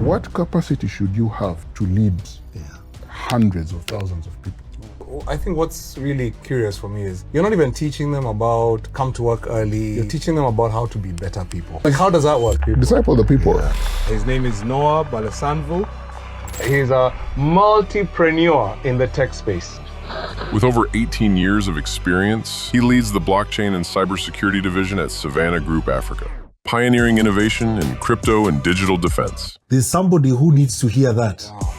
What capacity should you have to lead hundreds of thousands of people? I think what's really curious for me is you're not even teaching them about come to work early. You're teaching them about how to be better people. Like, how does that work? Disciple the people. His name is Noah Baalessanvu. He's a multi-preneur in the tech space. With over 18 years of experience, he leads the blockchain and cybersecurity division at Savannah Group Africa, pioneering innovation in crypto and digital defense. There's somebody who needs to hear that. Wow.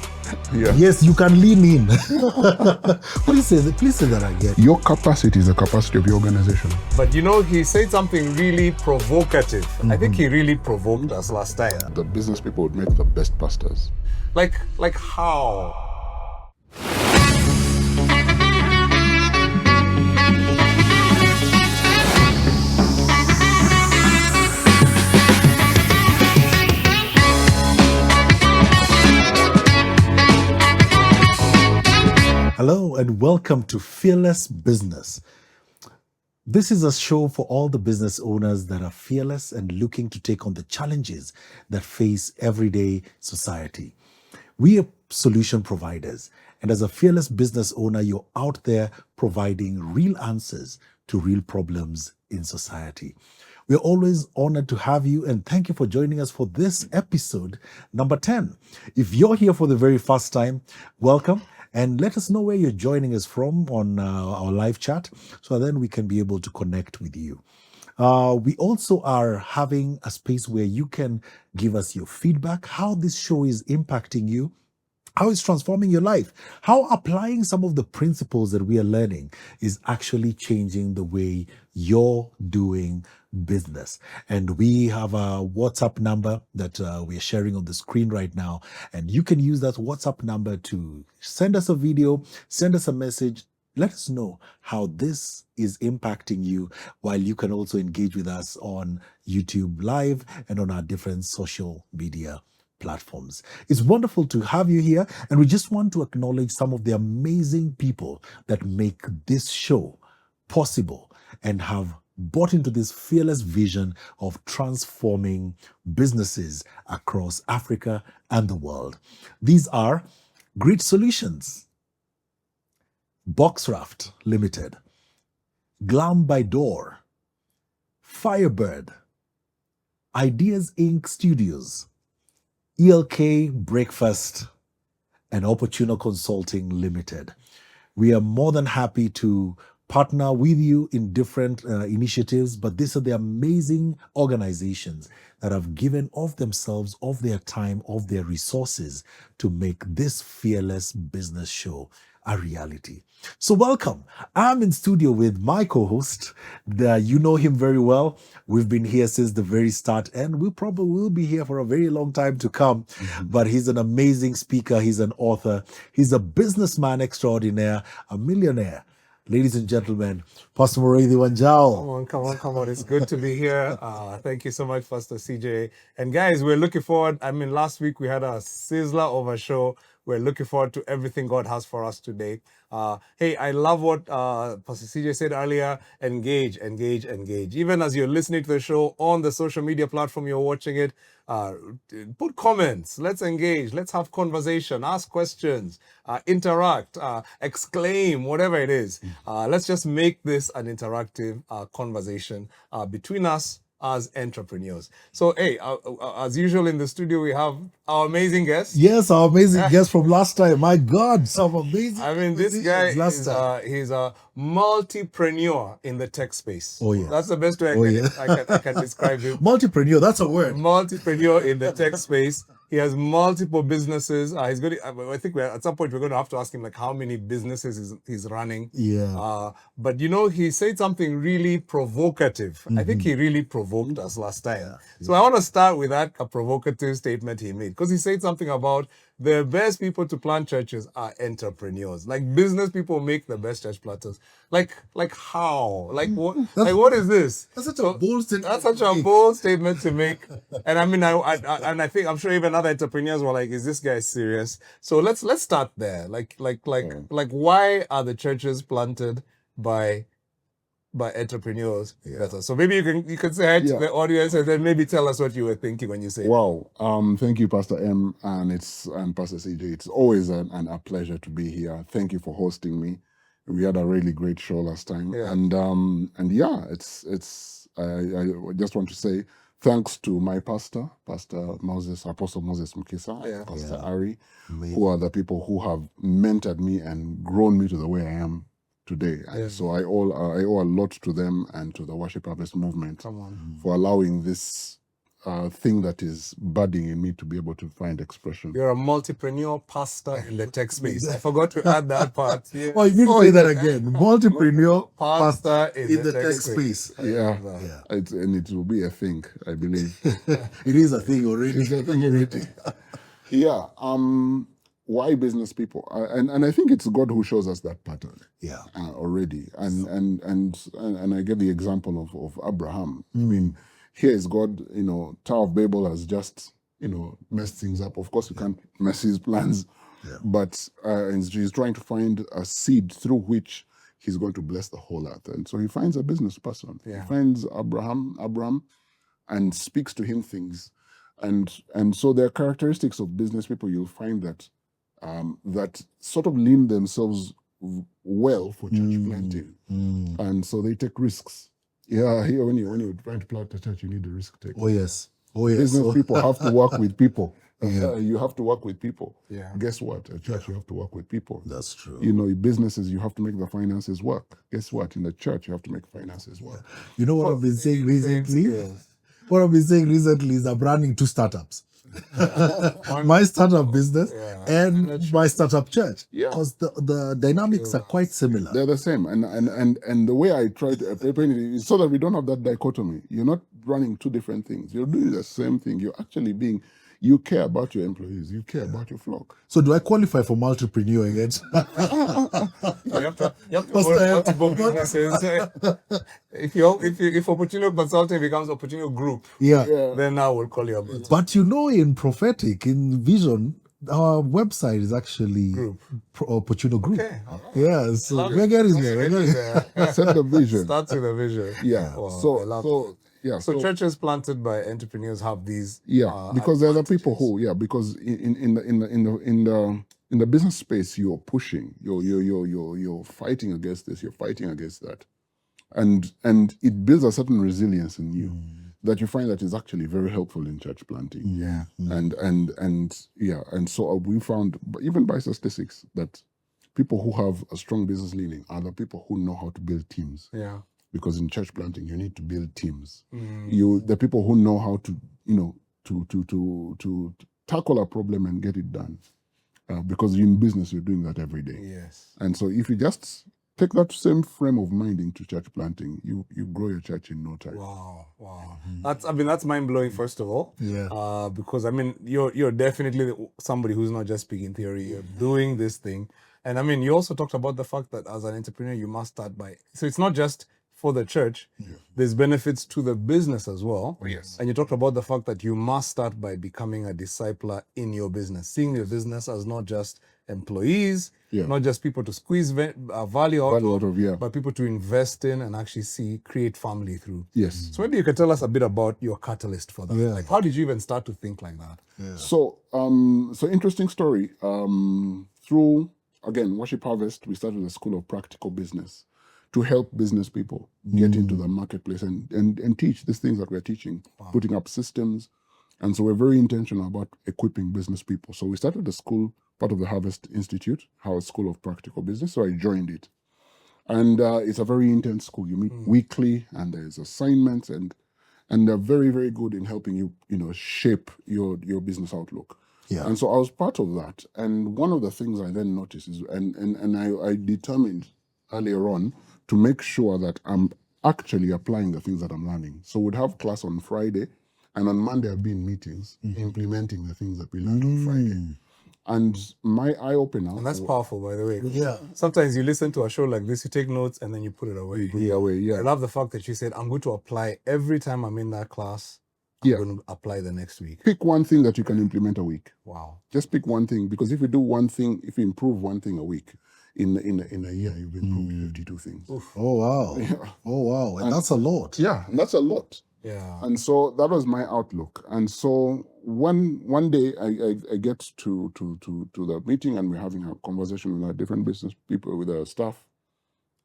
Yeah. Yes, you can lean in. Please say that again. Your capacity is the capacity of your organization. But you know, he said something really provocative. I think he really provoked us last time. The business people would make the best pastors. Like how? Hello and welcome to Fearless Business. This is a show for all the business owners that are fearless and looking to take on the challenges that face everyday society. We are solution providers, and as a fearless business owner, you're out there providing real answers to real problems in society. We're always honored to have you, and thank you for joining us for this episode number 10. If you're here for the very first time, welcome. And let us know where you're joining us from on our live chat, so then we can be able to connect with you. We also are having a space where you can give us your feedback, how this show is impacting you, how it's transforming your life, how applying some of the principles that we are learning is actually changing the way you're doing business. And we have a WhatsApp number that we are sharing on the screen right now. And you can use that WhatsApp number to send us a video, send us a message. Let us know how this is impacting you, while you can also engage with us on YouTube Live and on our different social media platforms. It's wonderful to have you here, and we just want to acknowledge some of the amazing people that make this show possible and have bought into this fearless vision of transforming businesses across Africa and the world. These are Great Solutions, Boxraft Limited, Glam by Door, Firebird, Ideas Inc. Studios, ELK Breakfast, and Opportuno Consulting Limited. We are more than happy to partner with you in different initiatives, but these are the amazing organizations that have given of themselves, of their time, of their resources to make this fearless business show a reality. So welcome. I'm in studio with my co-host. You know him very well. We've been here since the very start, and we probably will be here for a very long time to come. But he's an amazing speaker. He's an author. He's a businessman extraordinaire, a millionaire. Ladies and gentlemen, Pastor Moreidi Wanjao. Come on. It's good to be here. Thank you so much, Pastor CJ. And guys, we're looking forward. I mean, last week we had a sizzler of a show. We're looking forward to everything God has for us today. Hey, I love what Pastor CJ said earlier. Engage. Even as you're listening to the show on the social media platform you're watching it, put comments. Let's engage. Let's have conversation. Ask questions. Interact. Exclaim. Whatever it is. Let's just make this an interactive conversation between us as entrepreneurs. So, hey, as usual in the studio, we have our amazing guest. Yes, our amazing guest from last time. My God, some amazing. I mean, this guy he's a multi-preneur in the tech space. Oh yeah, that's the best way I can describe him. Multi-preneur, that's a word. Multi-preneur in the tech space. He has multiple businesses. He's going to, I think at some point we're going to have to ask him like how many businesses he's running. Yeah. But you know, he said something really provocative. I think he really provoked us last time. Yeah. So I want to start with that a provocative statement he made, because he said something about the best people to plant churches are entrepreneurs. Like business people make the best church planters. Like how? Like what? Like what is this? That's such a bold statement. That's such a bold statement to make. And I mean, I think I'm sure even other entrepreneurs were like, "Is this guy serious?" So let's start there. Like why are the churches planted by by entrepreneurs better. So maybe you can say hi to the audience and then maybe tell us what you were thinking when you say. Wow. Thank you, Pastor M and Pastor CJ. It's always a pleasure to be here. Thank you for hosting me. We had a really great show last time. Yeah. And yeah, I just want to say thanks to my pastor, Apostle Moses Mukisa, Pastor Ari, who are the people who have mentored me and grown me to the way I am today. And so I owe a lot to them and to the Worship Harvest movement for allowing this thing that is budding in me to be able to find expression. You're a multi-preneur pastor in the tech space. I forgot to add that part. Yeah. Oh, you need to say that again. Multi-preneur pastor in the tech space. And it will be a thing, I believe. It is a thing already. It's a thing already. Yeah. Why business people? And I think it's God who shows us that pattern. Yeah. Already. And I get the example of Abraham. I mean, here is God, Tower of Babel has just, messed things up. Of course, you can't mess his plans, but and he's trying to find a seed through which he's going to bless the whole earth. And so he finds a business person. Yeah. He finds Abraham, and speaks to him things. And so there are characteristics of business people you'll find that that sort of lean themselves well for church planting. And so they take risks. Yeah, here when you're trying to plant a church, you need a risk taker. Oh yes. Business people have to work with people. You have to work with people. Yeah. Guess what? A church, you have to work with people. That's true. Businesses, you have to make the finances work. Guess what? In the church, you have to make finances work. You know what I've been saying recently? What I've been saying recently is I'm running 2 startups. My startup business and my startup church. Because the dynamics are quite similar. They're the same. And the way I try to explain it is so that we don't have that dichotomy. You're not running 2 different things. You're doing the same thing. You're actually you care about your employees. You care about your flock. So do I qualify for multi-preneur again? You have to both businesses. If Opportunity Consulting becomes Opportunity Group, then now we'll call you a business. But in prophetic, in vision, our website is actually Opportunity Group. Okay. Yeah, so we're getting there. Set the vision. Starts with a vision. Yeah. Wow, So churches planted by entrepreneurs have these. Because they're the people who because in the business space you're pushing, you're fighting against this, you're fighting against that, and it builds a certain resilience in you that you find that is actually very helpful in church planting. And so we found, even by statistics, that people who have a strong business leaning are the people who know how to build teams. Because in church planting, you need to build teams. The people who know how to, to tackle a problem and get it done. Because in business, you're doing that every day. Yes. And so if you just take that same frame of mind into church planting, you grow your church in no time. Wow. That's mind blowing. First of all. Because you're definitely somebody who's not just speaking theory. You're doing this thing, and you also talked about the fact that as an entrepreneur, you must start by. So it's not just for the church, there's benefits to the business as well. Oh, yes. And you talked about the fact that you must start by becoming a discipler in your business, seeing your business as not just employees, not just people to squeeze value out of, but people to invest in and actually create family through. Yes. So maybe you could tell us a bit about your catalyst for that. Like, how did you even start to think like that? So interesting story. Through, again, Worship Harvest, we started a school of practical business to help business people get into the marketplace and teach these things that we're teaching, putting up systems. And so we're very intentional about equipping business people. So we started the school, part of the Harvest Institute, our School of Practical Business. So I joined it. And it's a very intense school. You meet weekly, and there's assignments, and they're very, very good in helping you, shape your business outlook. And so I was part of that. And one of the things I then noticed is, and I determined earlier on to make sure that I'm actually applying the things that I'm learning. So we'd have class on Friday, and on Monday I'd be in meetings implementing the things that we learned on Friday. And my eye-opener... And that's powerful, by the way. Yeah. Sometimes you listen to a show like this, you take notes, and then you put it away. I love the fact that you said, I'm going to apply every time I'm in that class. I'm going to apply the next week. Pick one thing that you can implement a week. Wow. Just pick one thing, because if you do one thing, if you improve one thing a week, in a year, you've improved 52 things. Oh, wow. Oh, wow. And that's a lot. Yeah, and that's a lot. Yeah. And so that was my outlook. And so one day I get to the meeting, and we're having a conversation with our different business people, with our staff.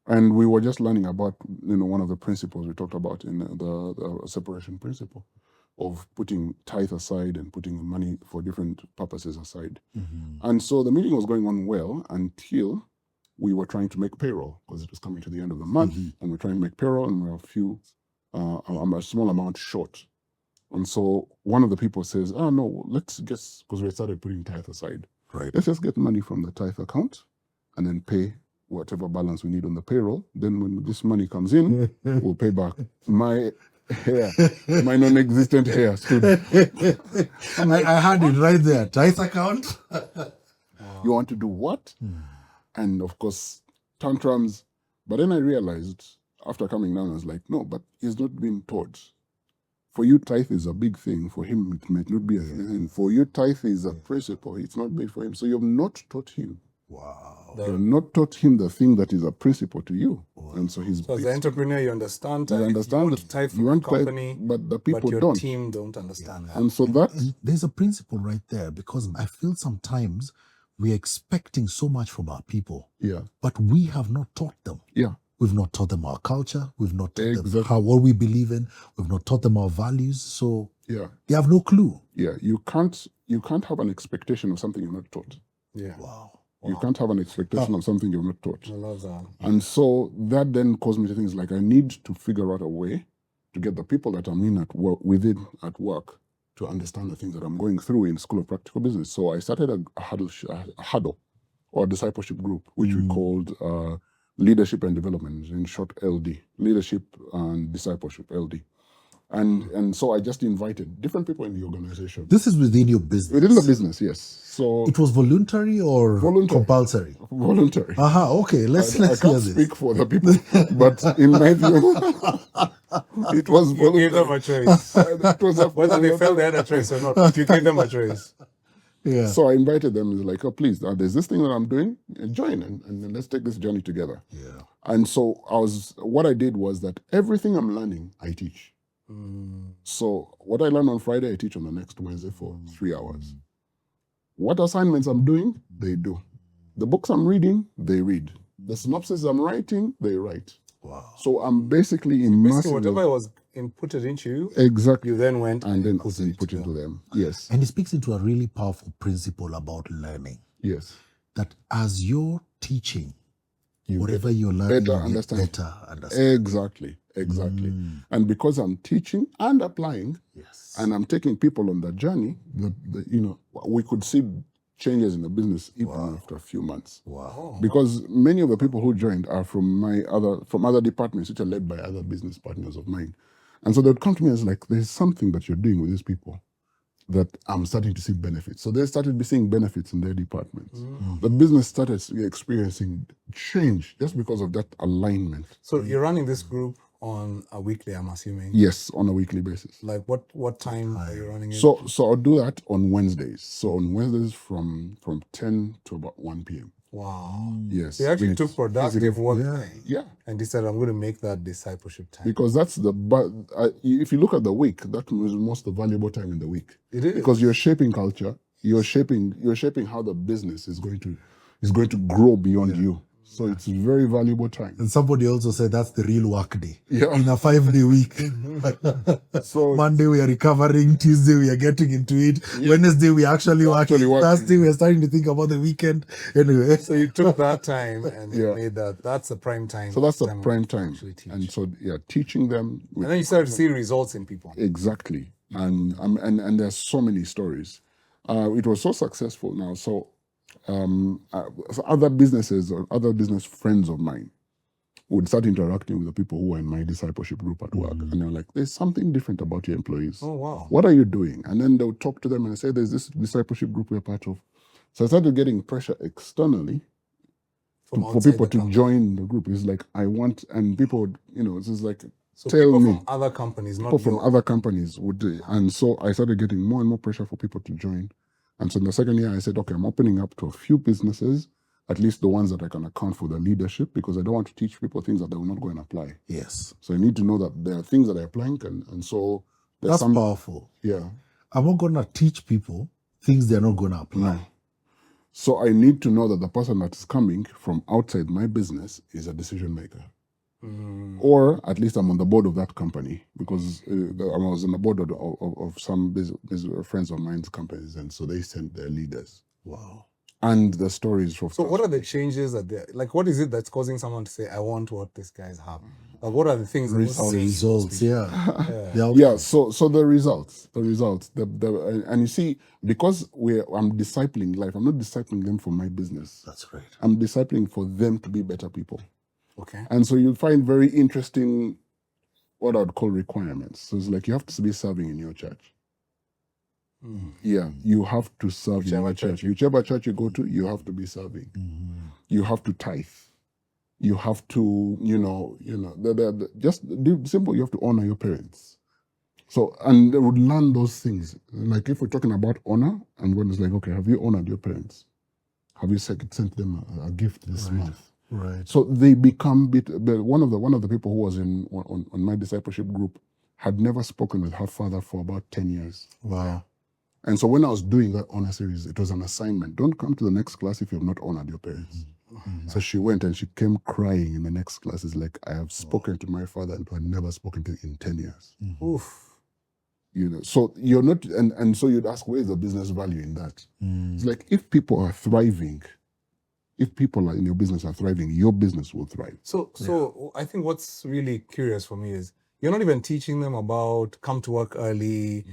And we were just learning about, one of the principles we talked about in the separation principle of putting tithe aside and putting money for different purposes aside. And so the meeting was going on well until we were trying to make payroll, because it was coming to the end of the month, and we're trying to make payroll, and we're a small amount short. And so one of the people says, "Oh no, let's just," because we started putting tithe aside. Right. Let's just get money from the tithe account and then pay whatever balance we need on the payroll. Then when this money comes in, we'll pay back. My hair, my non-existent hair stood. I had it right there. Tithe account. You want to do what? And of course, tantrums. But then I realized, after coming down, I was like, no, but he's not been taught. For you, tithe is a big thing. For him, it might not be a thing. For you, tithe is a principle. It's not big for him. So you've not taught him. Wow. You've not taught him the thing that is a principle to you. And so he's... So as an entrepreneur, you understand tithe. You understand You want that to tithe you for the want tithe, company, but the people but your don't. team don't understand that. And so that... There's a principle right there, because I feel sometimes we're expecting so much from our people, Yeah. but we have not taught them. Yeah. We've not taught them our culture. We've not taught them Exactly. what we believe in. We've not taught them our values. So Yeah. they have no clue. Yeah. You can't have an expectation of something you're not taught. Yeah. Wow. You can't have an expectation of something you're not taught. I love that. And so that then caused me to think, like, I need to figure out a way to get the people that I'm in at work, within at work, to understand the things that I'm going through in School of Practical Business. So I started a huddle or a discipleship group, which we called Leadership and Development, in short LD, Leadership and Discipleship, LD. And so I just invited different people in the organization. This is within your business. Within the business, yes. So It was voluntary or Voluntary. compulsory? voluntary. Aha, okay. Let's I hear can't this. speak for the people, but in my view, it was You gave them voluntary. a choice. It was a- Whether they felt they had a choice or not, you gave them a choice. Yeah. So I invited them. It's like, oh, please, there's this thing that I'm doing. Join, and let's take this journey together. Yeah. And so what I did was that everything I'm learning, I teach. So what I learn on Friday, I teach on the next Wednesday for 3 hours. What assignments I'm doing, they do. The books I'm reading, they read. The synopsis I'm writing, they write. Wow. So I'm basically Basically, immersing whatever was inputted into you, exactly, you then went and then put I it put to into them. them. Yes, And it speaks into a really powerful principle about learning. yes. That as you're teaching, You whatever you're learning, better you get understand. better understand. Exactly. And because I'm teaching and applying, Yes. and I'm taking people on that journey, we could see changes in the business even after a few months. Wow. Because many of the people who joined are from other departments, which are led by other business partners of mine. And so they'd come to me as like, there's something that you're doing with these people that I'm starting to see benefits. So they started seeing benefits in their departments. The business started experiencing change just because of that alignment. So you're running this group on a weekly, I'm assuming. Yes, on a weekly basis. Like what time are you running it? So I'll do that on Wednesdays. So on Wednesdays from 10 to about 1 p.m. Wow. Yes. So you actually It's took productive physical. work Yeah. and decided I'm going to make that discipleship time. Because that's if you look at the week, that is most the valuable time in the week. It is. Because you're shaping culture, you're shaping how the business is going to grow beyond you. So it's a very valuable time. And somebody also said that's the real work day. Yeah. In a 5-day week. So Monday we are recovering, Tuesday we are getting into it, Wednesday we are actually working, Thursday we are starting to think about the weekend. Anyway. So you took that time and you Yeah. made that's the prime time. so that's the time prime to time. actually teach. And so teaching them with And then you started to see results in people. exactly. And there's so many stories. It was so successful now. So other businesses or other business friends of mine would start interacting with the people who were in my discipleship group at work. And they're like, there's something different about your employees. Oh, wow. What are you doing? And then they'll talk to them and say, there's this discipleship group we're part of. So I started getting pressure externally From for outside people the to company. join the group. It's like, I want, and people would, it's just like, So tell people me. from other companies, not People from your- other companies would, and so I started getting more and more pressure for people to join. And so in the second year, I said, okay, I'm opening up to a few businesses at least the ones that I can account for the leadership, because I don't want to teach people things that they will not go and apply. Yes. So I need to know that there are things that I apply, and so there's That's some powerful. yeah. I'm not going to teach people things they're not going to apply. No. So I need to know that the person that is coming from outside my business is a decision maker. Or at least I'm on the board of that company, because I was on the board of some friends of mine's companies, and so they sent their leaders. Wow. And the stories of So what are the changes that they're like? What is it that's causing someone to say, "I want what these guys have"? Like, what are the things? that Results. we're seeing? Results, yeah. Yeah, so the results, and you see, because I'm discipling life, I'm not discipling them for my business. That's right. I'm discipling for them to be better people. Okay. And so you'll find very interesting, what I'd call requirements. So it's like you have to be serving in your church. Yeah, you have to serve in your church. Whichever church you go to, you have to be serving. You have to tithe. You have to, just simple. You have to honor your parents. So, and they would learn those things. Like if we're talking about honor, and when it's like, okay, have you honored your parents? Have you sent them a gift this month? Right. So they become one of the people who was on my discipleship group had never spoken with her father for about 10 years. Wow. And so when I was doing that honor series, it was an assignment. Don't come to the next class if you have not honored your parents. So she went and she came crying in the next class. It's like, I have spoken to my father and I had never spoken to him in 10 years. Oof. So you're not, and so you'd ask, where's the business value in that? It's like, if people are thriving, if people in your business are thriving, your business will thrive. So I think what's really curious for me is you're not even teaching them about come to work early.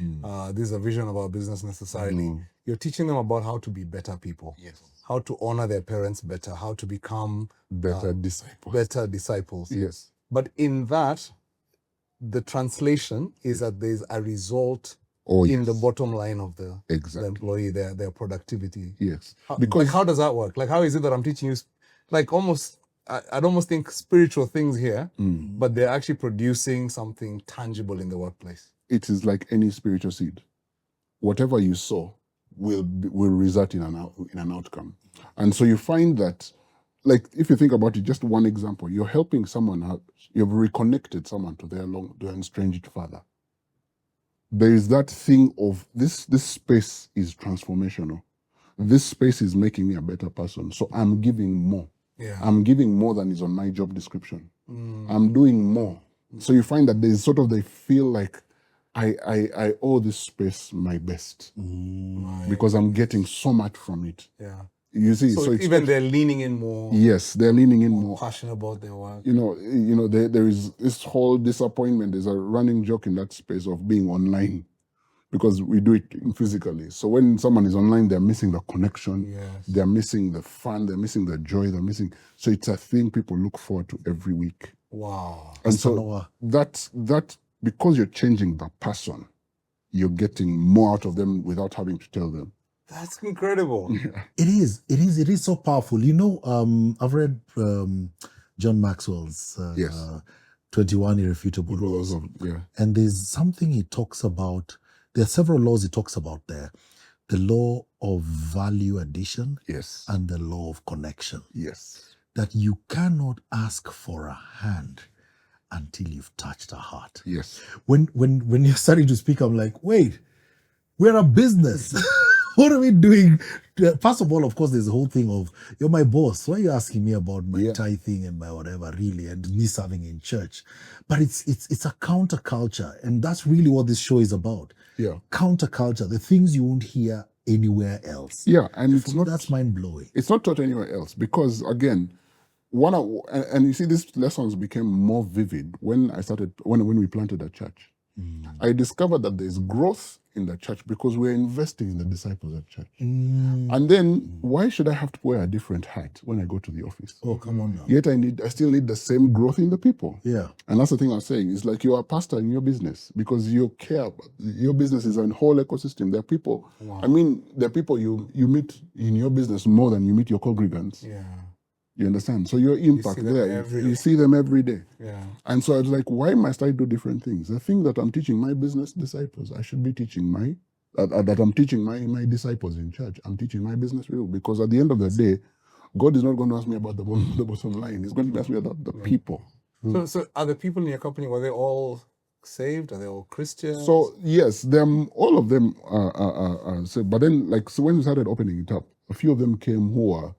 This is a vision of our business necessarily. You're teaching them about how to be better people. Yes. How to honor their parents better. How to become Better disciples. better disciples. Yes. But in that, the translation is that there's a result in the bottom line of the employee, their productivity. Yes. Because how does that work? Like, how is it that I'm teaching you, like almost, I'd almost think spiritual things here, but they're actually producing something tangible in the workplace. It is like any spiritual seed. Whatever you sow will result in an outcome. And so you find that, like, if you think about it, just one example, you're helping someone, you've reconnected someone to their estranged father. There is that thing of this space is transformational. This space is making me a better person. So I'm giving more. Yeah. I'm giving more than is on my job description. I'm doing more. So you find that there's they feel like I owe this space my best because I'm getting so much from it. Yeah. You see, So it's even they're leaning in more. Yes, they're leaning in more. Passionate about their work. There is this whole disappointment. There's a running joke in that space of being online, because we do it physically. So when someone is online, they're missing the connection. Yes. They're missing the fun. They're missing the joy. So it's a thing people look forward to every week. Wow. And so that because you're changing the person, you're getting more out of them without having to tell them. That's incredible. Yeah. It is so powerful. I've read John Maxwell's 21 Irrefutable Laws. And there's something he talks about. There are several laws he talks about there. The law of value addition. Yes. And the law of connection. Yes. That you cannot ask for a hand until you've touched a heart. Yes. When you're starting to speak, I'm like, wait, we're a business. What are we doing? First of all, of course, there's the whole thing of, you're my boss. Why are you asking me about my tithing and my whatever, really, and me serving in church? But it's a counterculture, and that's really what this show is about. Yeah. Counterculture, the things you won't hear anywhere else. Yeah, and that's mind-blowing. It's not taught anywhere else because, again, and you see, these lessons became more vivid when we planted a church. I discovered that there's growth in the church because we're investing in the disciples at church. And then why should I have to wear a different hat when I go to the office? Oh, come on now. Yet I still need the same growth in the people. Yeah. And that's the thing I'm saying. It's like you're a pastor in your business because you care. Your business is a whole ecosystem. There are people. Wow. I mean, there are people you meet in your business more than you meet your congregants. Yeah. You understand? So your impact you see them every day. Yeah. And so I was like, why must I do different things? The thing that I'm teaching my business disciples, I should be teaching that I'm teaching my disciples in church. I'm teaching my business people because at the end of the day, God is not going to ask me about the bottom line. He's going to ask me about the people. So are the people in your company, were they all saved? Are they all Christians? So yes, all of them are saved. But then, like, so when we started opening it up, a few of them came who are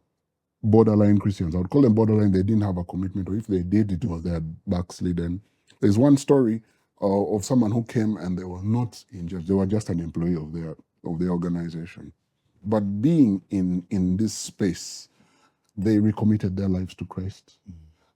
borderline Christians. I would call them borderline. They didn't have a commitment, or if they did, it was they had backslidden. There's one story of someone who came and they were not in church. They were just an employee of the organization. But being in this space, they recommitted their lives to Christ.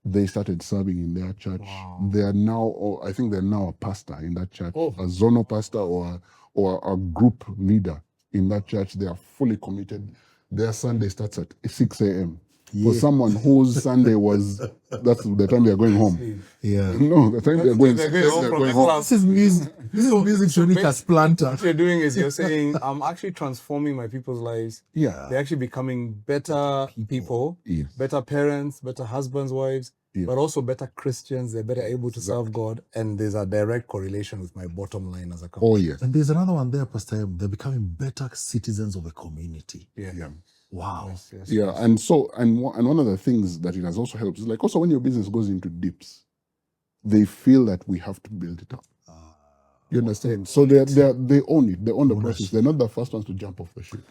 They started serving in their church. Wow. They are now, I think they're now a pastor in that church, a zonal pastor or a group leader in that church. They are fully committed. Their Sunday starts at 6 a.m. For someone whose Sunday was, that's the time they're going home. Yeah. No, the time they're going home from the home. class. This is music. This is music Shonika's planter. What you're doing is you're saying, I'm actually transforming my people's lives. Yeah. They're actually becoming better people, Yes. better parents, better husbands, wives, but also better Christians. They're better able to serve God. And there's a direct correlation with my bottom line as a company. Oh, yes. And there's another one there, Pastor M. They're becoming better citizens of a community. Yeah. Wow. Yes. Yeah, and so and one of the things that it has also helped is like also when your business goes into dips, they feel that we have to build it up. You understand? So they own it. They own the process. They're not the first ones to jump off the ship.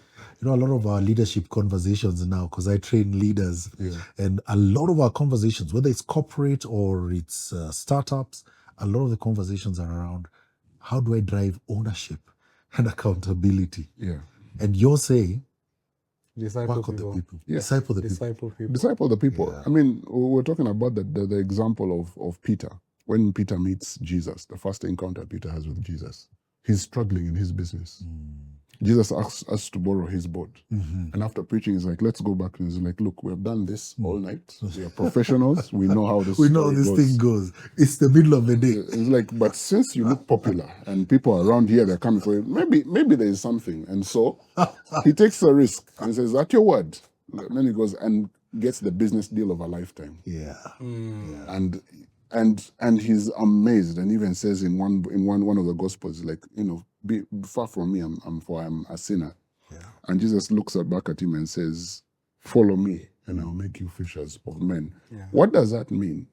You know, a lot of our leadership conversations now, because I train leaders, and a lot of our conversations, whether it's corporate or it's startups, a lot of the conversations are around how do I drive ownership and accountability. Yeah. And you're saying, Disciple work on the people. people. Yeah. Disciple the people. Disciple people. Disciple the people. I mean, we're talking about the example of Peter. When Peter meets Jesus, the first encounter Peter has with Jesus, he's struggling in his business. Jesus asks us to borrow his boat. And after preaching, he's like, let's go back. And he's like, look, we have done this all night. We are professionals. We know how this We know how this thing goes. It's the middle of the day. It's like, but since you look popular and people around here, they're coming for you, maybe there is something. And so he takes a risk and says, at your word. And then he goes and gets the business deal of a lifetime. Yeah. And he's amazed, and even says in one of the gospels, like, be far from me, I'm a sinner. Yeah. And Jesus looks back at him and says, follow me and I'll make you fishers of men. Yeah. What does that mean?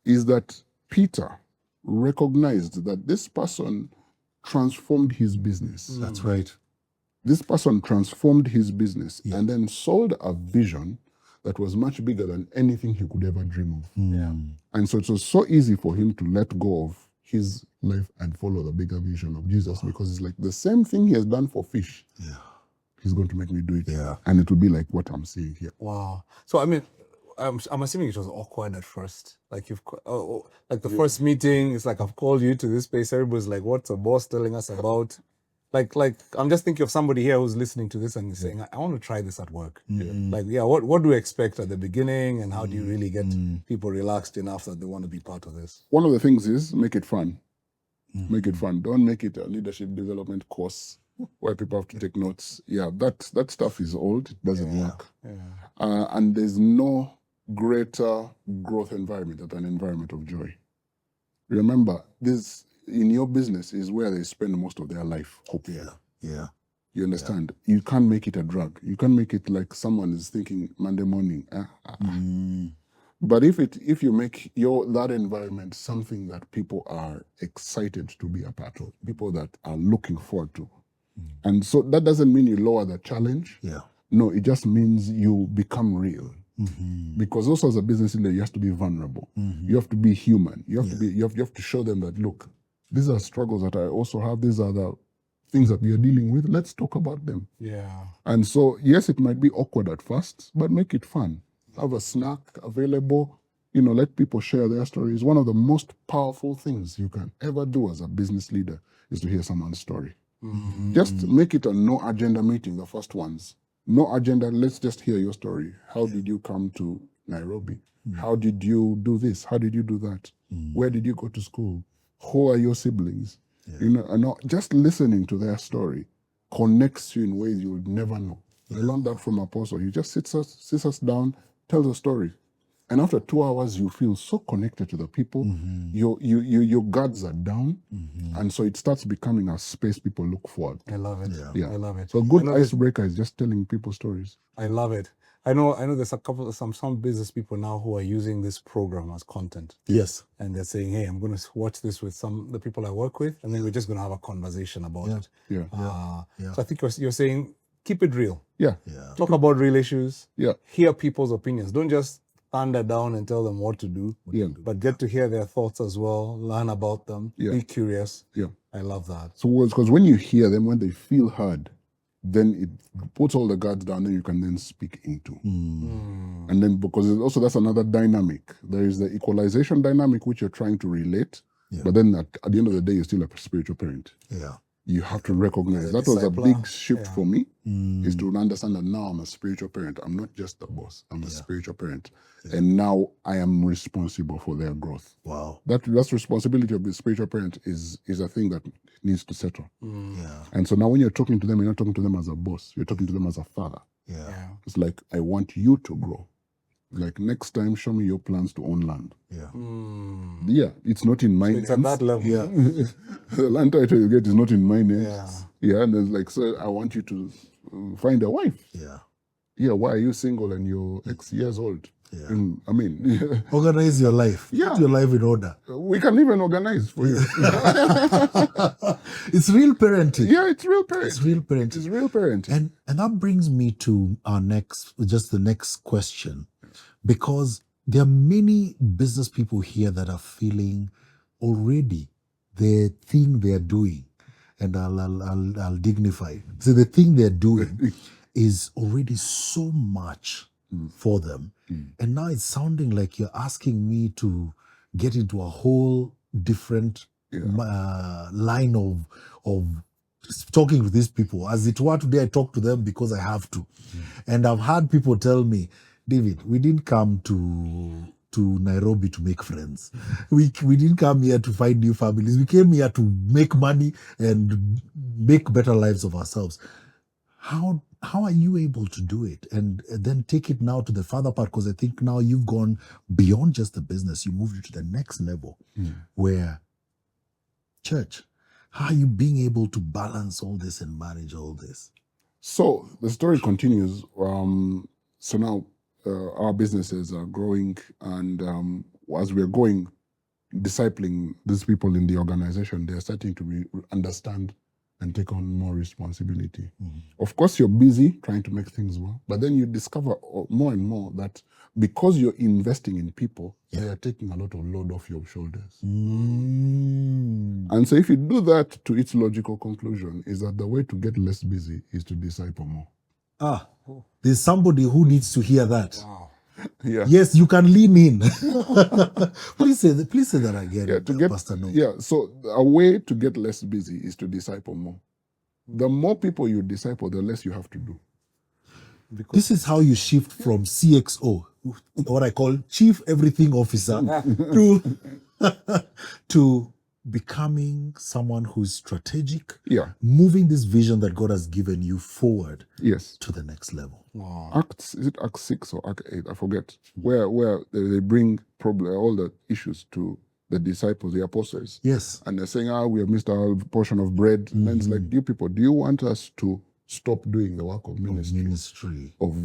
Is that Peter recognized that this person transformed his business. That's right. This person transformed his business and then sold a vision that was much bigger than anything he could ever dream of. And so it was so easy for him to let go of his life and follow the bigger vision of Jesus, because it's like the same thing he has done for fish. Yeah. He's going to make me do it. Yeah. And it will be like what I'm seeing here. Wow. So I mean, I'm assuming it was awkward at first. Like like the first meeting, it's like I've called you to this space. Everybody's like, "What's a boss telling us about?" Like I'm just thinking of somebody here who's listening to this and saying, "I want to try this at work." Like, what do we expect at the beginning, and how do you really get people relaxed enough that they want to be part of this? One of the things is make it fun. Make it fun. Don't make it a leadership development course where people have to take notes. Yeah, that stuff is old. It doesn't work. And there's no greater growth environment than an environment of joy. Remember, this in your business is where they spend most of their life, hopefully. Yeah. You understand? You can't make it a drug. You can't make it like someone is thinking Monday morning. But if you make that environment something that people are excited to be a part of, people that are looking forward to. And so that doesn't mean you lower the challenge. Yeah. No, it just means you become real. Because also as a business leader, you have to be vulnerable. You have to be human. You have to show them that, look, these are struggles that I also have. These are the things that we are dealing with. Let's talk about them. Yeah. And so, yes, it might be awkward at first, but make it fun. Have a snack available. Let people share their stories. One of the most powerful things you can ever do as a business leader is to hear someone's story. Just make it a no agenda meeting, the first ones. No agenda, let's just hear your story. How did you come to Nairobi? How did you do this? How did you do that? Where did you go to school? Who are your siblings? Just listening to their story connects you in ways you would never know. I learned that from Apostle. He just sits us down, tells a story. And after 2 hours, you feel so connected to the people. Your guards are down. And so it starts becoming a space people look forward. I love it. Yeah. I love it. So a good icebreaker is just telling people stories. I love it. I know there's some business people now who are using this program as content. Yes. And they're saying, hey, I'm going to watch this with the people I work with, and then we're just going to have a conversation about it. Yeah. So I think you're saying, keep it real. Yeah. Talk about real issues. Yeah. Hear people's opinions. Don't just thunder down and tell them what to do. Yeah. But get to hear their thoughts as well. Learn about them. Yeah. Be curious. Yeah. I love that. So because when you hear them, when they feel heard, then it puts all the guards down, and you can then speak into. And then because also that's another dynamic. There is the equalization dynamic, which you're trying to relate, but then at the end of the day, you're still a spiritual parent. Yeah. You have to recognize. That was a big shift for me, is to understand that now I'm a spiritual parent. I'm not just the boss. I'm a spiritual parent. And now I am responsible for their growth. Wow. That's responsibility of the spiritual parent is a thing that needs to settle. Yeah. And so now when you're talking to them, you're not talking to them as a boss. You're talking to them as a father. Yeah. It's like, I want you to grow. Like, next time, show me your plans to own land. Yeah. Yeah, it's not in my It's hands. at that level. Yeah. The land title you get is not in my name. Yeah. Yeah, and there's like, so I want you to find a wife. Yeah. Yeah, why are you single and you're X years old? Yeah. And, I mean, Organize your life. Yeah. Put your life in order. we can even organize for you. It's real parenting. Yeah, it's real parenting. It's real parenting. It's real parenting. And that brings me to the next question, because there are many business people here that are feeling already the thing they're doing, and I'll dignify. So the thing they're doing is already so much for them, and now it's sounding like you're asking me to get into a whole different line of talking to these people. As it were, today I talk to them because I have to. And I've had people tell me, David, we didn't come to Nairobi to make friends. We didn't come here to find new families. We came here to make money and make better lives of ourselves. How are you able to do it? And then take it now to the further part, because I think now you've gone beyond just the business. You moved to the next level where church, how are you being able to balance all this and manage all this? So the story continues. So now our businesses are growing, and as we're going, discipling these people in the organization, they're starting to understand and take on more responsibility. Of course, you're busy trying to make things work, but then you discover more and more that because you're investing in people, they are taking a lot of load off your shoulders. And so if you do that to its logical conclusion, is that the way to get less busy is to disciple more. There's somebody who needs to hear that. Wow. Yeah. Yes, you can lean in. Please say that again, Pastor No. Yeah, so a way to get less busy is to disciple more. The more people you disciple, the less you have to do. This is how you shift from CXO, what I call Chief Everything Officer, to becoming someone who's strategic, moving this vision that God has given you forward to the next level. Is it Act 6 or Act 8? I forget. Where they bring all the issues to the disciples, the apostles. Yes. And they're saying, we have missed our portion of bread. And then it's like, you people, do you want us to stop doing the work of ministry? Of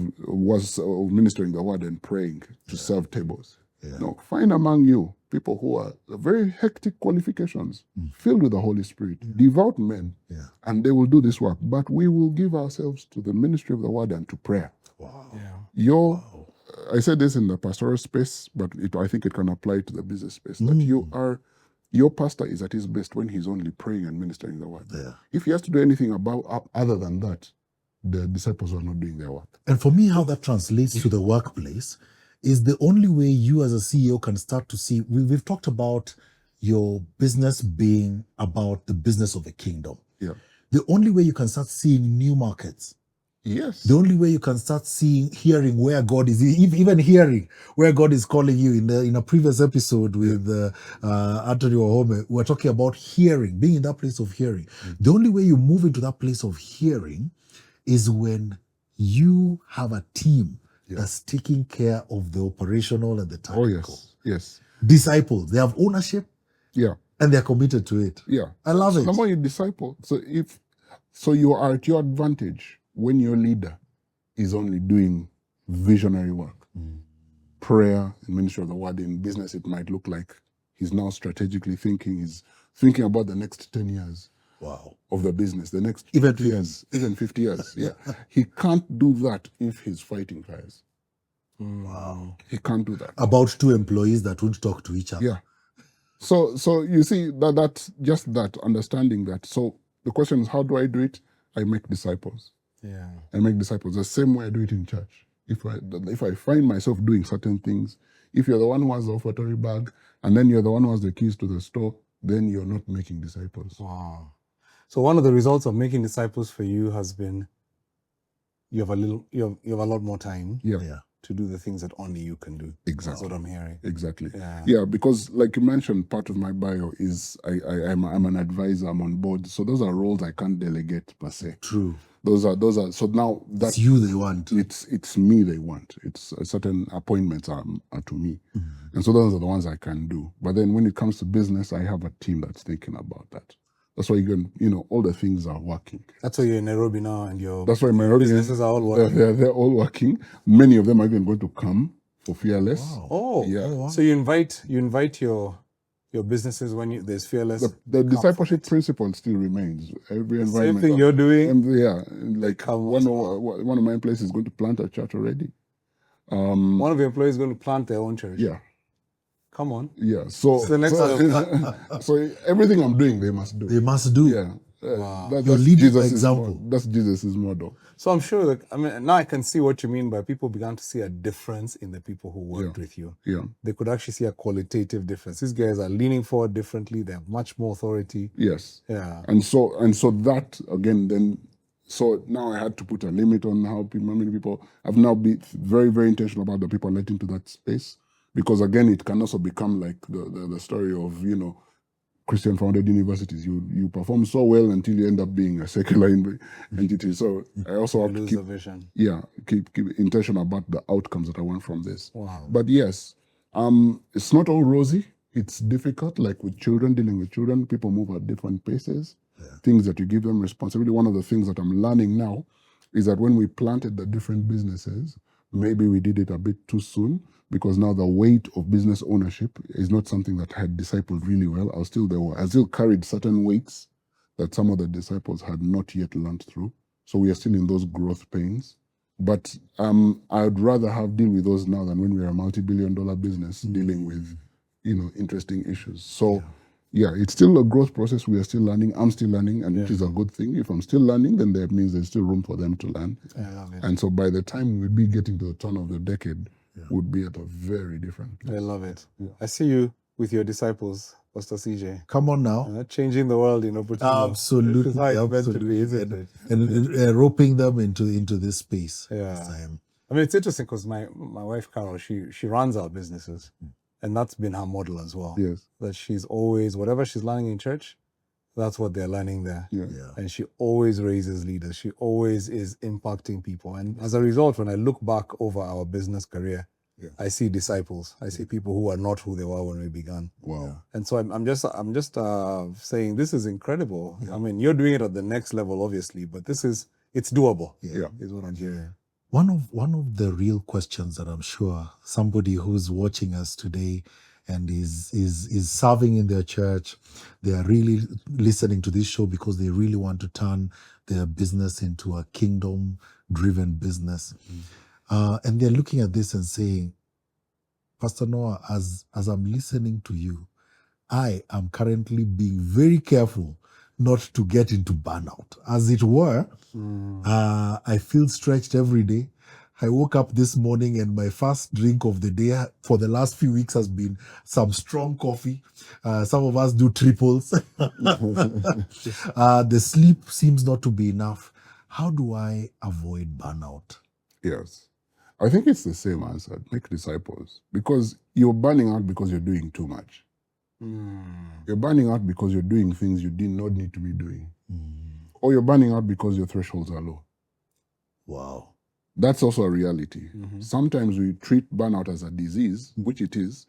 ministering the word and praying to serve tables? No, find among you people who are very hectic qualifications, filled with the Holy Spirit, devout men, and they will do this work. But we will give ourselves to the ministry of the word and to prayer. Wow. I said this in the pastoral space, but I think it can apply to the business space, that your pastor is at his best when he's only praying and ministering the word. If he has to do anything other than that, the disciples are not doing their work. And for me, how that translates to the workplace is the only way you as a CEO can start to see. We've talked about your business being about the business of the kingdom. Yeah. The only way you can start seeing new markets. Yes. The only way you can start hearing where God is, even hearing where God is calling you. In a previous episode with Anthony Wahome, we're talking about hearing, being in that place of hearing. The only way you move into that place of hearing is when you have a team that's taking care of the operational and the tactical. Yes. Disciples, they have ownership. Yeah. And they're committed to it. Yeah. I love it. The more you disciple, so you are at your advantage when your leader is only doing visionary work. Prayer and ministry of the word. In business, it might look like he's now strategically thinking. He's thinking about the next 10 years Wow. of the business, the next Even 50 years, even 50 years. Yeah. He can't do that if he's fighting fires. Wow. He can't do that. About 2 employees that won't talk to each other. Yeah. So you see that's just that understanding that. So the question is, how do I do it? I make disciples. Yeah. I make disciples the same way I do it in church. If I find myself doing certain things, if you're the one who has the offertory bag and then you're the one who has the keys to the store, then you're not making disciples. Wow. So one of the results of making disciples for you has been you have a lot more time Yeah. Yeah. to do the things that only you can do. Exactly. That's what I'm hearing. Exactly. Yeah. Yeah, because like you mentioned, part of my bio is I'm an advisor, I'm on board. So those are roles I can't delegate per se. True. Those are so now It's that's you they want. it's me they want. It's certain appointments are to me. And so those are the ones I can do. But then when it comes to business, I have a team that's thinking about that. That's why all the things are working. That's why you're in Nairobi now and your That's why my businesses are all working. They're all working. Many of them are even going to come for Fearless. Wow. Oh, Yeah. wow. So you invite your businesses when there's Fearless. The discipleship principle still remains. Every Same environment. thing you're doing. Yeah, like Come one of my employees is going to plant a church already. One of your employees is going to plant their own church. Yeah, Come on. yeah. So, It's the next so everything I'm doing, they must do. They must do. Yeah. Wow. That's You're leading by Jesus' example. That's Jesus' model. So I'm sure that, now I can see what you mean by people began to see a difference in the people who worked with you. Yeah. They could actually see a qualitative difference. These guys are leaning forward differently. They have much more authority. Yes. Yeah. And so that again, then so now I had to put a limit on how many people. I've now been very, very intentional about the people I let into that space, because again, it can also become like the story of Christian founded universities. You perform so well until you end up being a secular entity. So I also have to Lose keep the vision. keep intentional about the outcomes that I want from this. Wow. But yes, it's not all rosy. It's difficult, like with children, dealing with children. People move at different paces. Things that you give them responsibility. One of the things that I'm learning now is that when we planted the different businesses, maybe we did it a bit too soon, because now the weight of business ownership is not something that I had discipled really well. I still carried certain weights that some of the disciples had not yet learned through. So we are still in those growth pains. But I'd rather deal with those now than when we're a multi-billion-dollar business dealing with, interesting issues. So yeah, it's still a growth process. We are still learning. I'm still learning, and it is a good thing. If I'm still learning, then that means there's still room for them to learn. I love it. And so by the time we'll be getting to the turn of the decade, would be at a very different place. I love it. I see you with your disciples, Pastor CJ. Come on now. Changing the world in opportunity. Absolutely. This is how it's meant to be, isn't it? And roping them into this space. Yeah. This time. I mean, it's interesting because my wife, Carol, she runs our businesses. And that's been her model as well. Yes. That she's always, whatever she's learning in church, that's what they're learning there. Yeah. And she always raises leaders. She always is impacting people. And as a result, when I look back over our business career, I see disciples. I see people who are not who they were when we began. Wow. And so I'm just saying this is incredible. I mean, you're doing it at the next level, obviously, but it's doable. Yeah. Is what I'm hearing. One of the real questions that I'm sure somebody who's watching us today and is serving in their church, they are really listening to this show because they really want to turn their business into a kingdom-driven business. And they're looking at this and saying, Pastor Noah, as I'm listening to you, I am currently being very careful not to get into burnout. As it were, I feel stretched every day. I woke up this morning and my first drink of the day for the last few weeks has been some strong coffee. Some of us do triples. The sleep seems not to be enough. How do I avoid burnout? Yes. I think it's the same answer. Make disciples. Because you're burning out because you're doing too much. You're burning out because you're doing things you did not need to be doing. Or you're burning out because your thresholds are low. Wow. That's also a reality. Sometimes we treat burnout as a disease, which it is,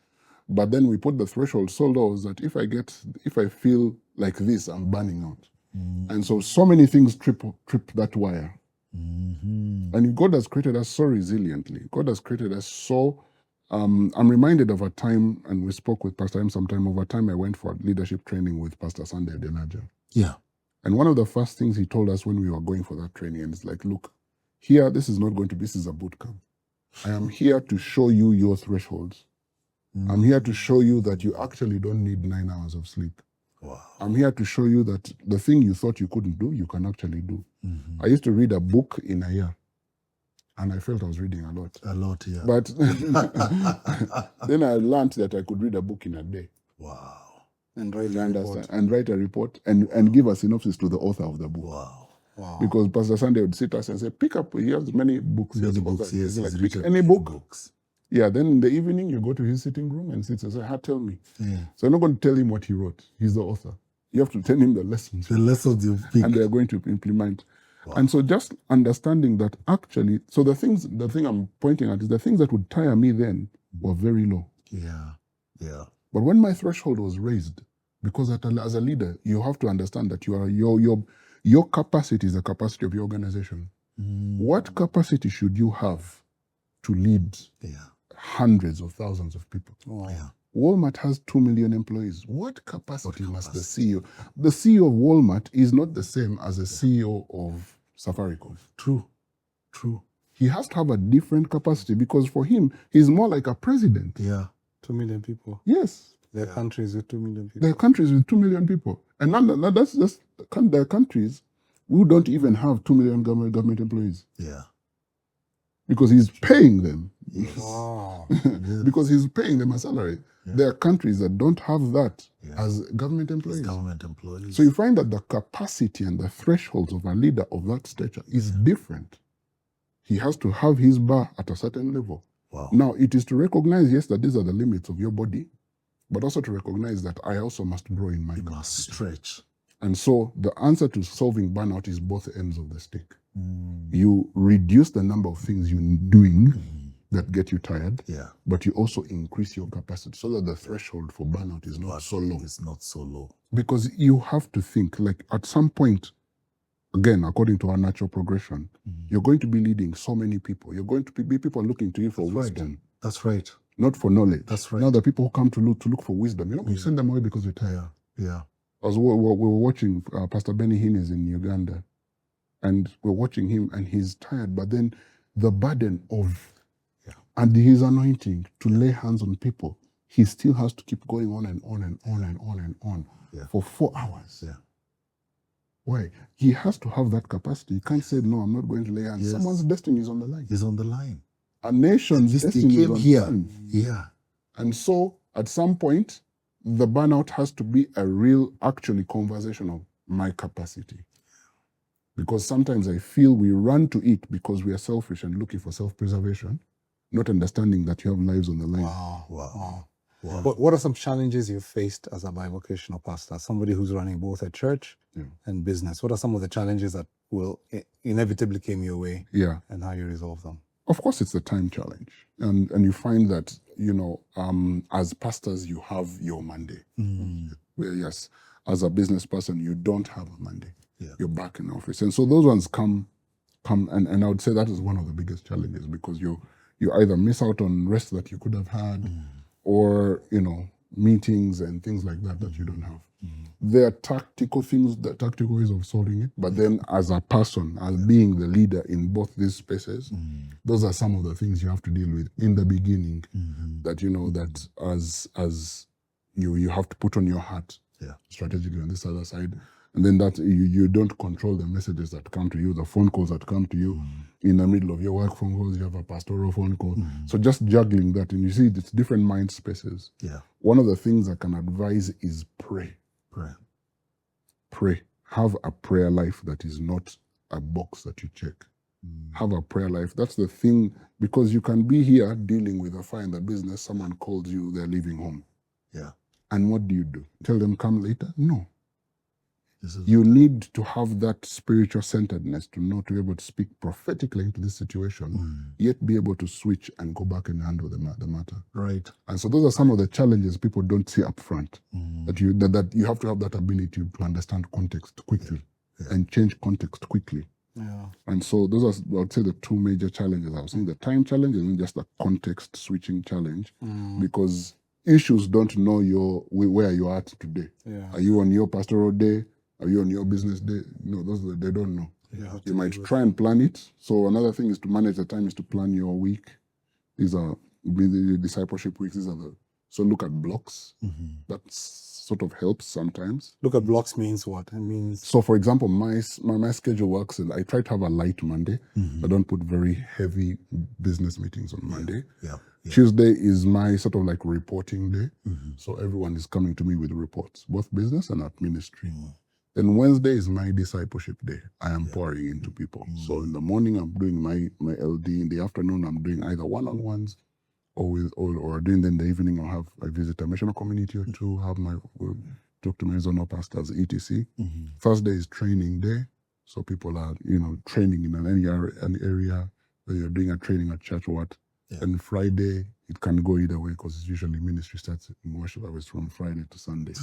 but then we put the threshold so low that if I feel like this, I'm burning out. And so many things trip that wire. And God has created us so resiliently. God has created us so. I'm reminded of a time, and we spoke with Pastor M sometime. Over time, I went for leadership training with Pastor Sunday Adenaja. Yeah. And one of the first things he told us when we were going for that training, and it's like, look, here, this is not going to be, this is a boot camp. I am here to show you your thresholds. I'm here to show you that you actually don't need 9 hours of sleep. Wow. I'm here to show you that the thing you thought you couldn't do, you can actually do. I used to read a book in a year, and I felt I was reading a lot. A lot, yeah. But then I learned that I could read a book in a day. Wow. And write And write a report and give a synopsis to the author of the book. Wow. Wow. Because Pastor Sunday would sit us and say, pick up, he has many books. He has He books, goes, yes, like, he's pick written any book. books. Yeah, then in the evening, you go to his sitting room and sits and say, tell me. Yeah. So you're not going to tell him what he wrote. He's the author. You have to tell him the lessons. The lessons you pick. And they're going to implement. Wow. And so just understanding that actually, so the thing I'm pointing at is the things that would tire me then were very low. Yeah. Yeah. But when my threshold was raised, because as a leader, you have to understand that your capacity is the capacity of your organization. What capacity should you have to lead hundreds of thousands of people? Wow. Yeah. Walmart has 2 million employees. What capacity must the CEO? The CEO of Walmart is not the same as the CEO of Safaricom. True. True. He has to have a different capacity because for him, he's more like a president. Yeah. 2 million people. Yes. There are countries with 2 million people. There are countries with 2 million people. And that's just, there are countries who don't even have 2 million government employees. Yeah. Because he's paying them. Yes. Wow. Because he's paying them a salary. Yeah. There are countries that don't have that Yeah. as government employees. As government employees. So you find that the capacity and the thresholds of a leader of that stature is different. He has to have his bar at a certain level. Wow. Now, it is to recognize, yes, that these are the limits of your body, but also to recognize that I also must grow in my You capacity. must stretch. And so the answer to solving burnout is both ends of the stick. You reduce the number of things you're doing that get you tired, Yeah. but you also increase your capacity so that the threshold for burnout is not so low. It's not so low. Because you have to think, like at some point, again, according to our natural progression, you're going to be leading so many people. You're going to be people looking to you for That's right. wisdom, That's right. not for knowledge. That's right. Now the people who come to look for wisdom, you're not going to send them away because you're tired. Yeah. We were watching Pastor Benny Hines in Uganda, and we're watching him, and he's tired. But then the burden of and his anointing to lay hands on people, he still has to keep going on and on and on and on and on for 4 hours. Yeah. Why? He has to have that capacity. He can't say, no, I'm not going to lay hands. Yes. Someone's destiny is on the line. He's on the line. A nation's Just he destiny is came on here. the line. Yeah. And so, at some point, the burnout has to be a real, actually, conversation of my capacity. Because sometimes I feel we run to it because we are selfish and looking for self-preservation, not understanding that you have lives on the line. Wow. But what are some challenges you've faced as a bivocational pastor, somebody who's running both a church and business? What are some of the challenges that will inevitably come your way and how you resolve them? Of course, it's the time challenge. And you find that, as pastors, you have your Monday. Well, yes, as a business person, you don't have a Monday. Yeah. You're back in the office. And so those ones come and I would say that is one of the biggest challenges because you either miss out on rest that you could have had or, meetings and things like that you don't have. There are tactical ways of solving it. But then as a person, as being the leader in both these spaces, those are some of the things you have to deal with in the beginning that, that as you have to put on your hat strategically on this other side. And then that you don't control the messages that come to you, the phone calls that come to you. In the middle of your work phone calls, you have a pastoral phone call. So just juggling that. And you see, it's different mind spaces. Yeah. One of the things I can advise is pray. Pray. Have a prayer life that is not a box that you check. Have a prayer life. That's the thing, because you can be here dealing with a fire in the business. Someone calls you, they're leaving home. Yeah. And what do? Tell them come later? No. You need to have that spiritual centeredness to be able to speak prophetically into this situation, yet be able to switch and go back and handle the matter. Right. And so those are some of the challenges people don't see up front. That you have to have that ability to understand context quickly and change context quickly. Yeah. And so those are, I would say, the two major challenges. I was saying the time challenge and then just the context switching challenge, because issues don't know where you are at today. Yeah. Are you on your pastoral day? Are you on your business day? No, they don't know. Yeah. You might try and plan it. So another thing is to manage the time is to plan your week. These are the discipleship weeks. So look at blocks. That sort of helps sometimes. Look at blocks means what? It means So, for example, my schedule works, and I try to have a light Monday. I don't put very heavy business meetings on Monday. Yeah. Tuesday is my sort of like reporting day. So everyone is coming to me with reports, both business and at ministry. Then Wednesday is my discipleship day. I am pouring into people. So in the morning, I'm doing my LD. In the afternoon, I'm doing either one-on-ones or during the evening, I visit a missional community or two, talk to my zonal pastors, etc. Thursday is training day. So people are, training in an area where you're doing a training at church or what. Yeah. And Friday, it can go either way because it's usually ministry starts in worship hours from Friday to Sunday.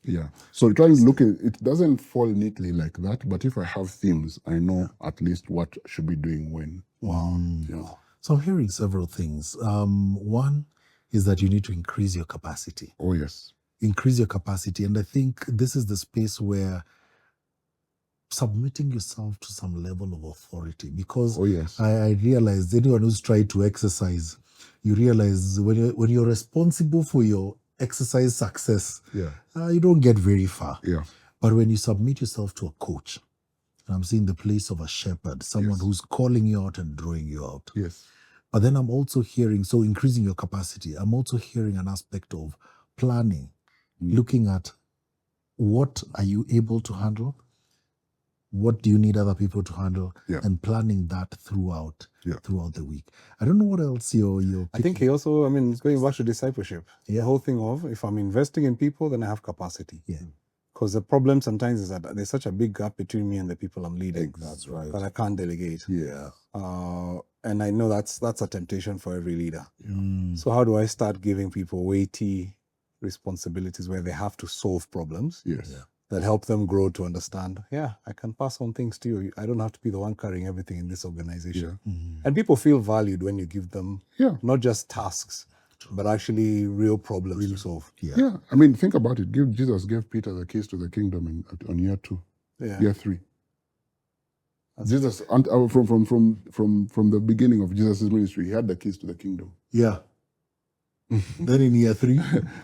Yeah. So try to look at it. Doesn't fall neatly like that, but if I have themes, I know at least what should be doing when. wow. Yeah. So I'm hearing several things. One is that you need to increase your capacity. Oh, yes. Increase your capacity. And I think this is the space where submitting yourself to some level of authority, because Oh, yes. I realize anyone who's tried to exercise, you realize when you're responsible for your exercise success, you don't get very far. Yeah. But when you submit yourself to a coach, and I'm seeing the place of a shepherd, someone who's calling you out and drawing you out. Yes. But then I'm also hearing, so increasing your capacity, I'm also hearing an aspect of planning, looking at what are you able to handle, what do you need other people to handle, and planning that throughout the week. I don't know what else you're I think he also, it's going back to discipleship. The whole thing of, if I'm investing in people, then I have capacity. Yeah. Because the problem sometimes is that there's such a big gap between me and the people I'm leading. That's right. That I can't delegate. Yeah. And I know that's a temptation for every leader. So how do I start giving people weighty responsibilities where they have to solve problems? Yes. That help them grow to understand, I can pass on things to you. I don't have to be the one carrying everything in this organization. And people feel valued when you give them not just tasks, but actually real problems to solve. Yeah. Think about it. Jesus gave Peter the keys to the kingdom on year 2, year 3. Jesus, from the beginning of Jesus' ministry, he had the keys to the kingdom. Yeah. Then in year 3?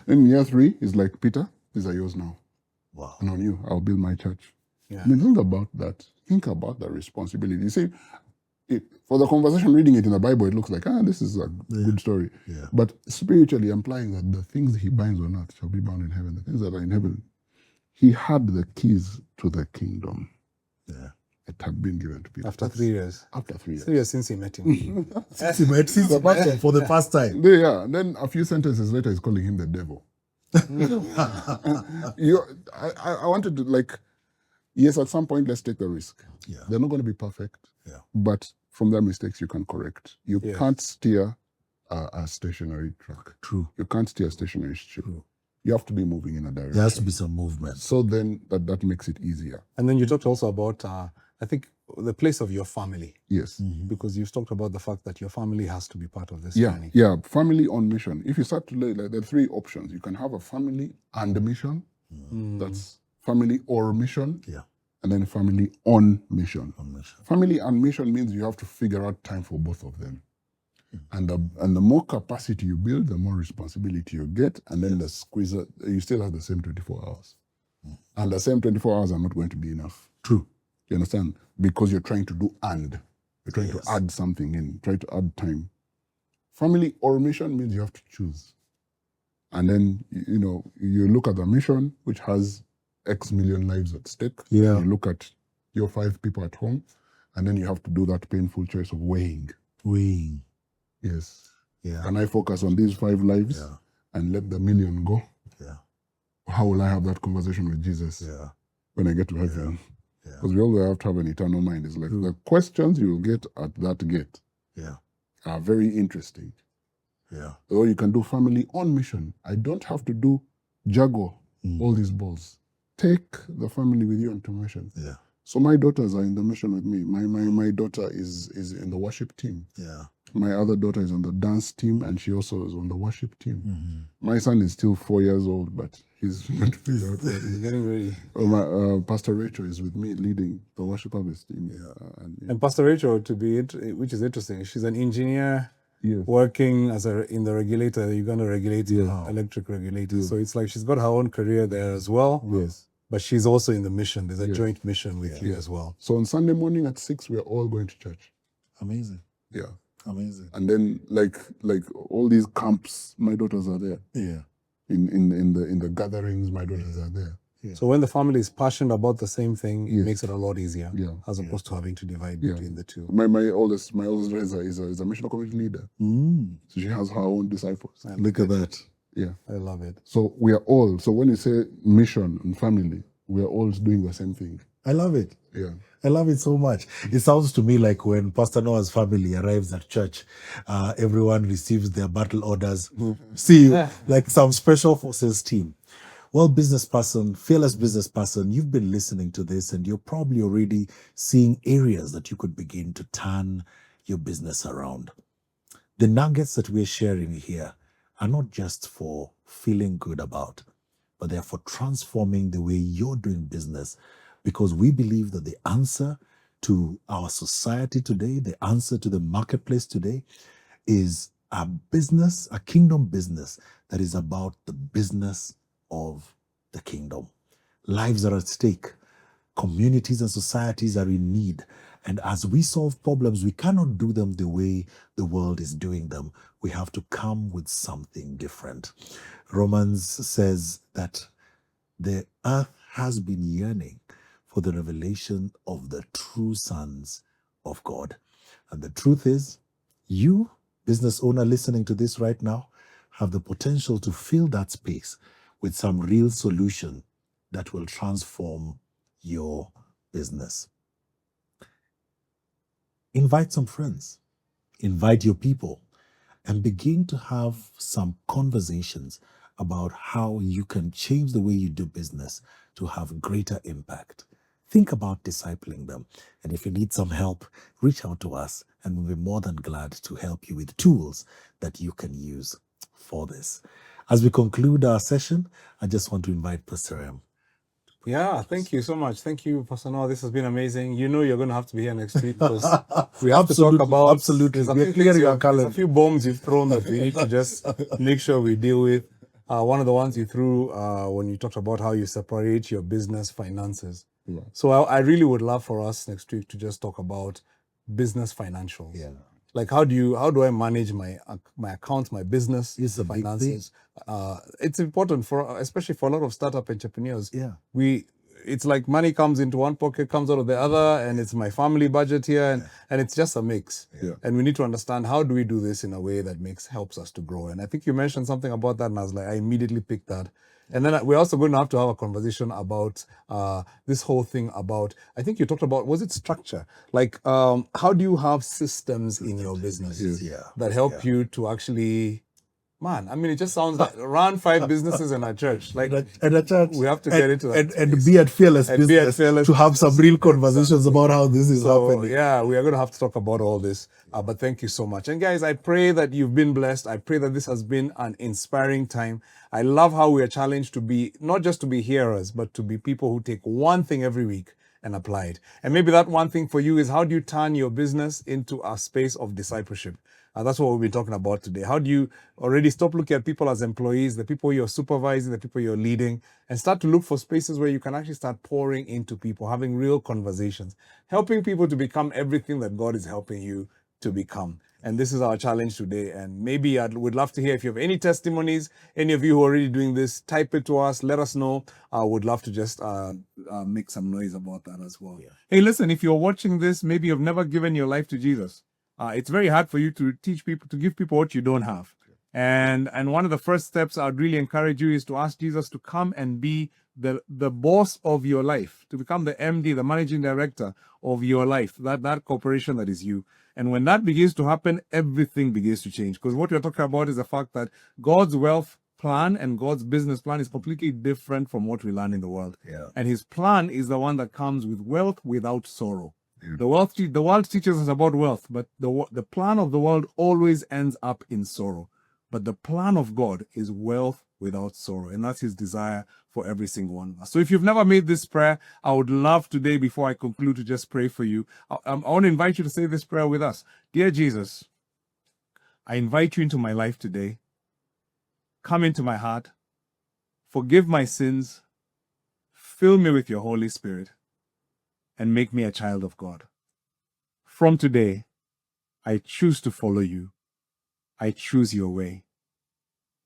In year 3, he's like, Peter, these are yours now. Wow. And on you, I'll build my church. Yeah. Think about that. Think about the responsibility. You see, for the conversation, reading it in the Bible, it looks like, this is a good story. Yeah. But spiritually implying that the things he binds on earth shall be bound in heaven. The things that are in heaven. He had the keys to the kingdom. Yeah. It had been given to people. After 3 years. After 3 years. 3 years since he met him. For the first time. Yeah. Then a few sentences later, he's calling him the devil. I wanted to, yes, at some point, let's take the risk. Yeah. They're not going to be perfect. Yeah. But from their mistakes, you can correct. You can't steer a stationary truck. True. You can't steer a stationary ship. True. You have to be moving in a direction. There has to be some movement. So then that makes it easier. And then you talked also about, I think, the place of your family. Yes. Because you've talked about the fact that your family has to be part of this Yeah, journey. yeah. Family on mission. If you start to look, there are 3 options. You can have a family and a mission. That's family or mission. Yeah. And then family on mission. On mission. Family and mission means you have to figure out time for both of them. And the more capacity you build, the more responsibility you get, and then the squeeze, you still have the same 24 hours. And the same 24 hours are not going to be enough. True. You understand? Because you're trying to do you're trying to add something in, try to add time. Family or mission means you have to choose. And then, you look at the mission, which has X million lives at stake. Yeah. You look at your 5 people at home, and then you have to do that painful choice of weighing. Yes. Yeah. Can I focus on these 5 lives and let the million go? Yeah. How will I have that conversation with Jesus when I get to heaven? Because we always have to have an eternal mind. It's like the questions you will get at that gate are very interesting. Yeah. Or you can do family on mission. I don't have to juggle all these balls. Take the family with you onto mission. Yeah. So my daughters are in the mission with me. My daughter is in the worship team. Yeah. My other daughter is on the dance team, and she also is on the worship team. Mm-hmm. My son is still 4 years old, but he's not figured out what He's getting ready. Pastor Rachel is with me leading the worship harvest team. And Pastor Rachel, which is interesting, she's an engineer Yes. working as in the regulator, the Uganda regulator, electric regulator. So it's like she's got her own career there as well. Yes. But she's also in the mission. There's a joint mission with you as well. So on Sunday morning at 6, we are all going to church. Amazing. Yeah. Amazing. And then like all these camps, my daughters are there. Yeah. In the gatherings, my daughters are there. Yeah. So when the family is passionate about the same thing, it makes it a lot easier, as opposed to having to divide between the two. My oldest daughter is a missional community leader. So she has her own disciples. Look at that. Yeah. I love it. So we are all, so when you say mission and family, we are all doing the same thing. I love it. Yeah. I love it so much. It sounds to me like when Pastor Noah's family arrives at church, everyone receives their battle orders. See, like some special forces team. Well, business person, fearless business person, you've been listening to this and you're probably already seeing areas that you could begin to turn your business around. The nuggets that we're sharing here are not just for feeling good about, but they're for transforming the way you're doing business, because we believe that the answer to our society today, the answer to the marketplace today, is a business, a kingdom business that is about the business of the kingdom. Lives are at stake. Communities and societies are in need. And as we solve problems, we cannot do them the way the world is doing them. We have to come with something different. Romans says that the earth has been yearning for the revelation of the true sons of God. And the truth is, you, business owner listening to this right now, have the potential to fill that space with some real solution that will transform your business. Invite some friends, invite your people, and begin to have some conversations about how you can change the way you do business to have greater impact. Think about discipling them. And if you need some help, reach out to us and we'll be more than glad to help you with tools that you can use for this. As we conclude our session, I just want to invite Pastor M. Yeah, thank you so much. Thank you, Pastor Noah. This has been amazing. You know you're going to have to be here next week because we have to talk about... Absolutely. We're clearing our calendar. There's a few bombs you've thrown that we need to just make sure we deal with. One of the ones you threw when you talked about how you separate your business finances. Yeah. So I really would love for us next week to just talk about business financials. Yeah. Like how do I manage my accounts, my business It's a big finances? It's important especially for a lot of startup entrepreneurs. Yeah. It's like money comes into one pocket, comes out of the other, and it's my family budget here, and it's just a mix. Yeah. And we need to understand how do we do this in a way that helps us to grow. And I think you mentioned something about that, and I was like, I immediately picked that. And then we're also going to have a conversation about this whole thing about, I think you talked about, was it structure? Like, how do you have systems in your business that help you to actually, man, I mean, it just sounds like run 5 businesses in a church. Like, and a church. we have to get into that. And be at Fearless Business to have some real conversations about how this is happening. Yeah, we are going to have to talk about all this. But thank you so much. And guys, I pray that you've been blessed. I pray that this has been an inspiring time. I love how we are challenged to be, not just to be hearers, but to be people who take one thing every week and apply it. And maybe that one thing for you is how do you turn your business into a space of discipleship? That's what we'll be talking about today. How do you already stop looking at people as employees, the people you're supervising, the people you're leading, and start to look for spaces where you can actually start pouring into people, having real conversations, helping people to become everything that God is helping you to become. And this is our challenge today. And maybe I would love to hear if you have any testimonies, any of you who are already doing this, type it to us, let us know. I would love to just make some noise about that as well. Yeah. Hey, listen, if you're watching this, maybe you've never given your life to Jesus. It's very hard for you to teach people, to give people what you don't have. And one of the first steps I'd really encourage you is to ask Jesus to come and be the boss of your life, to become the MD, the managing director of your life, that corporation that is you. And when that begins to happen, everything begins to change. Because what we're talking about is the fact that God's wealth plan and God's business plan is completely different from what we learn in the world. Yeah. And his plan is the one that comes with wealth without sorrow. The world teaches us about wealth, but the plan of the world always ends up in sorrow. But the plan of God is wealth without sorrow, and that's his desire for every single one of us. So if you've never made this prayer, I would love today, before I conclude, to just pray for you. I want to invite you to say this prayer with us. Dear Jesus, I invite you into my life today. Come into my heart. Forgive my sins. Fill me with your Holy Spirit and make me a child of God. From today, I choose to follow you. I choose your way.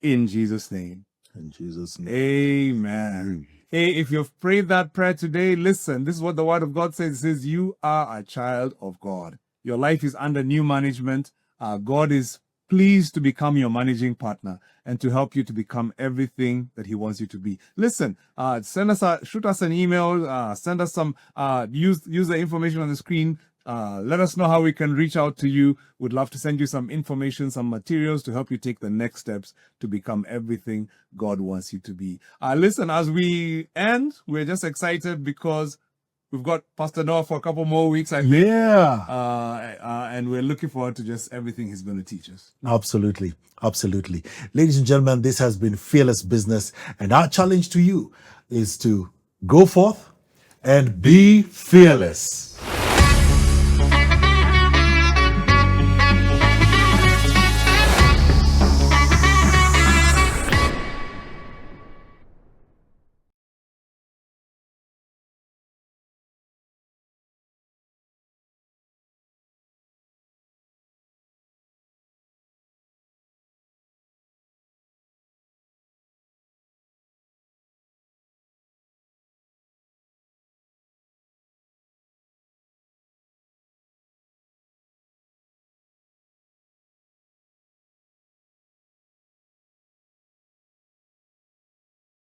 In Jesus' name. In Jesus' name. Amen. Hey, if you've prayed that prayer today, listen, this is what the Word of God says. It says, you are a child of God. Your life is under new management. God is pleased to become your managing partner and to help you to become everything that he wants you to be. Listen, shoot us an email, send us some, use the information on the screen. Let us know how we can reach out to you. We'd love to send you some information, some materials to help you take the next steps to become everything God wants you to be. Listen, as we end, we're just excited because we've got Pastor Noah for a couple more weeks, I think. Yeah. And we're looking forward to just everything he's going to teach us. Absolutely. Absolutely. Ladies and gentlemen, this has been Fearless Business. And our challenge to you is to go forth and be fearless.